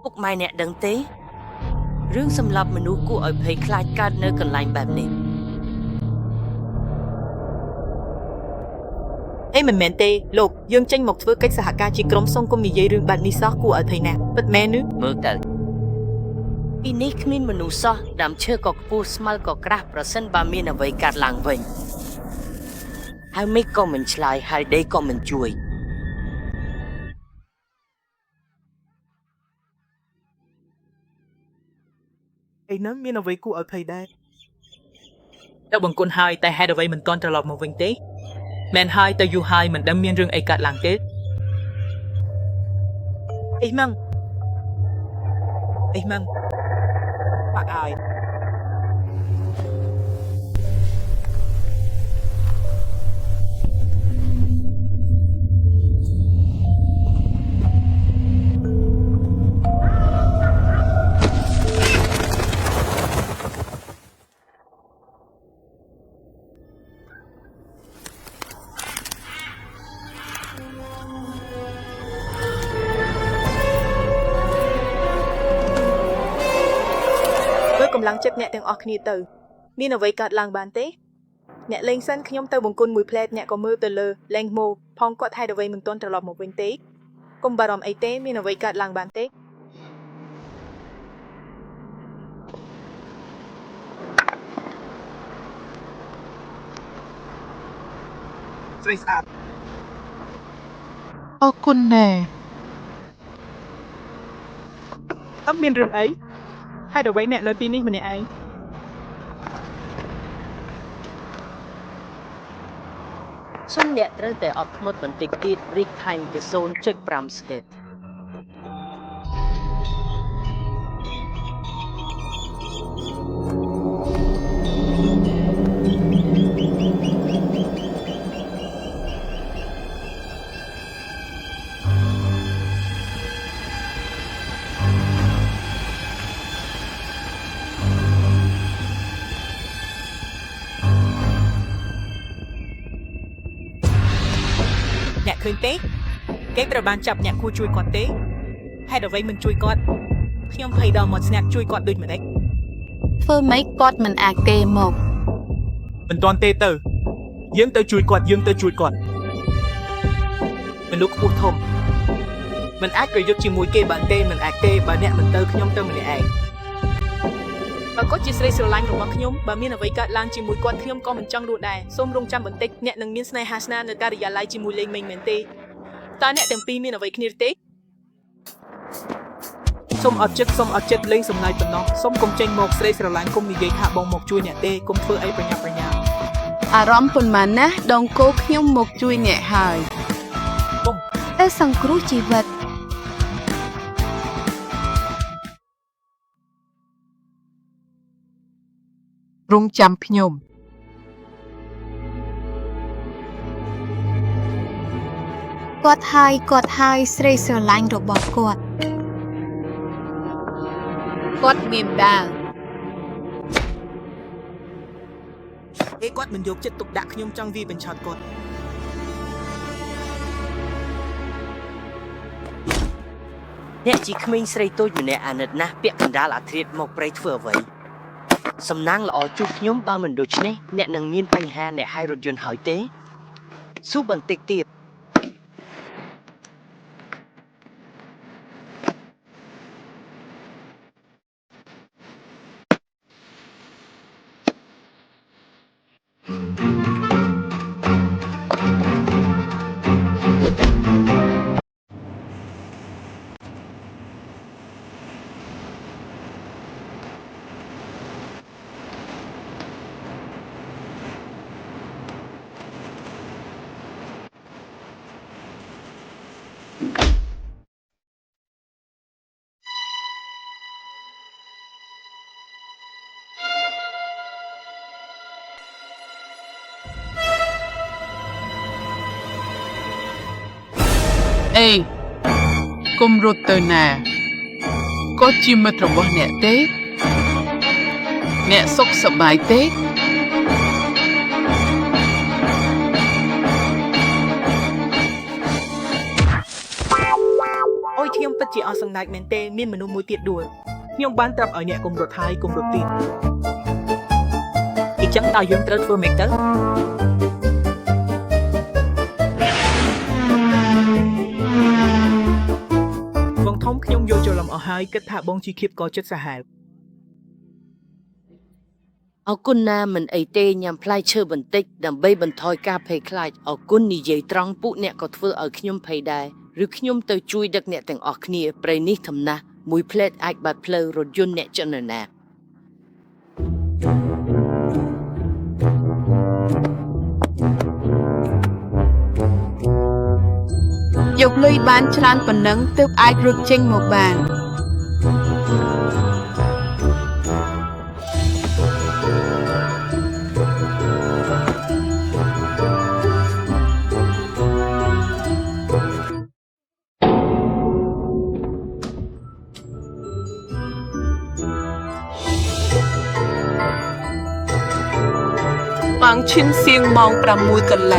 ពុកម៉ែអ្នកដឹងទេរឿងសម្លាប់មនុស្សគួរឲ្យភ័យខ្លាចកើតនៅកន្លែងបែបនេះអីមិនមែនទេលោកយើងចេញមកធ្វើកិច្ចសហការជាក្រុមសូមកុំនិយាយរឿងបែបនេះសោះគួរឲ្យភ័យណាស់ពិតមែនឬមើលទៅពីនេះគ្មានមនុស្សសោះដើមឈើក៏ខ្ពស់ស្មៅក៏ក្រាស់ប្រសិនបើមានអ្វីកើតឡើងវិញហើយមេឃក៏មិនឆ្លើយហើយដីក៏មិនជួយឯនឹងមានអ្វីគួរឲ្យភ័យដែរតែបង្គន់ហើយតែហេតុអ្វីមិនទាន់ត្រឡប់មកវិញទេមែនហើយទៅយូរហើយមិនដឹងមានរឿងអីកើតឡើងទេអីម៉ងបាក់ហើយកម្លាំងចិត្តអ្នកទាំងអស់គ្នាទៅមានអ្វីកើតឡើងបានទេអ្នកលេងសិនខ្ញុំទៅបង្គន់មួយផ្លែតអ្នកក៏មើលទៅលើលេងម៉ូផងគាត់ហេតុអ្វីមិនទាន់ត្រឡប់មកវិញទេកុំបារម្ភអីទេមានអ្វីកើតឡើងបានទេស្រីស្អាតអរគុណណែអត់មានរឿងអីហេតុអ្វីអ្នកនៅទីនេះម្នាក់ឯងសូមអ្នកត្រូវតែអត់ធ្មត់បន្តិចទៀតរីកថែមទៅ 0.5 ស្តេតអ្នកឃើញទេគេត្រូវបានចាប់អ្នកគួរជួយគាត់ទេហេតុអ្វីមិនជួយគាត់ខ្ញុំភ័យដល់មកស្នាក់ជួយគាត់ដូចម្ដេចធ្វើម៉េចគាត់មិនអាចទេមកមិនទាន់ទេទៅយើងទៅជួយគាត់មនុស្សខ្ពស់ធំមិនអាចប្រយុទ្ធជាមួយគេបានទេមិនអាចទេបើអ្នកមិនទៅខ្ញុំទៅម្នាក់ឯងបើគាត់ជាស្រីស្រឡាញ់របស់ខ្ញុំបើមានអ្វីកើតឡើងជាមួយគាត់ខ្ញុំក៏មិនចង់រស់ដែរសូមរងចាំបន្តិចអ្នកនឹងមានស្នេហាស្នានៅការិយាល័យជាមួយលេងមេងមែនទេតើអ្នកទាំងពីរមានអ្វីគ្នាទេសូមអត់ចិត្តលេងសំណាយប៉ុណ្ណោះសូមកុំចេញមកស្រីស្រឡាញ់កុំនិយាយថាបងមកជួយអ្នកទេកុំធ្វើអីប្រញាប់ប្រញាល់អារម្មណ៍ប៉ុន្មានណាស់ដងគោខ្ញុំមកជួយអ្នកហើយក ុំតែសង្គ្រោះជីវិតរងចាំខ្ញុំគាត់ហើយស្រីស្រឡាញ់របស់គាត់មានដាវគាត់មិនយកចិត្តទុកដាក់ខ្ញុំចង់វាបញ្ឆោតគាត់អ្នកជាក្មេងស្រីតូចម្នាក់អាណិតណាស់ពាក់កណ្ដាលអាធ្រាត្រមកព្រៃធ្វើអ្វីសំណាងល្អជួបខ្ញុំបើមិនដូច្នេះអ្នកនឹងមានបញ្ហាអ្នកហាយរថយន្តហើយទេសួរបន្តិចទៀតអេកុំរត់ទៅណាគាត់ជាមិត្តរបស់អ្នកទេអ្នកសុខសប្បាយទេអូយខ្ញុំពិត ជាអស់សំណាចមែនទេមានមនុស្សមួយទៀតដួលខ្ញុំបានប្រាប់ឲ្យអ្នកកុំរត់ហើយកុំរត់ទៀតអញ្ចឹងតើយើងត្រូវធ្វើម៉េចទៅបងធំខ្ញុំយល់ច្រឡំអស់ហើយគិតថាបងជីខៀបក៏ចិត្តសាហាវ អរគុណណាមិនអីទេញ៉ាំផ្លែឈើបន្តិចដើម្បីបន្ថយការភ័យខ្លាចអរគុណនិយាយត្រង់ពួកអ្នកក៏ធ្វើឲ្យខ្ញុំភ័យដែរឬខ្ញុំទៅជួយដឹកអ្នកទាំងអស់គ្នាព្រៃនេះធំណាស់មួយផ្លែតអាចបាត់ផ្លូវរថយន្តអ្នកចលនា យកលុយបានច្រើនប៉ុណ្ណឹងទើបអាចរត់ចេញមកបាន បាំងឈិនសៀងម៉ោង 6 កន្លះ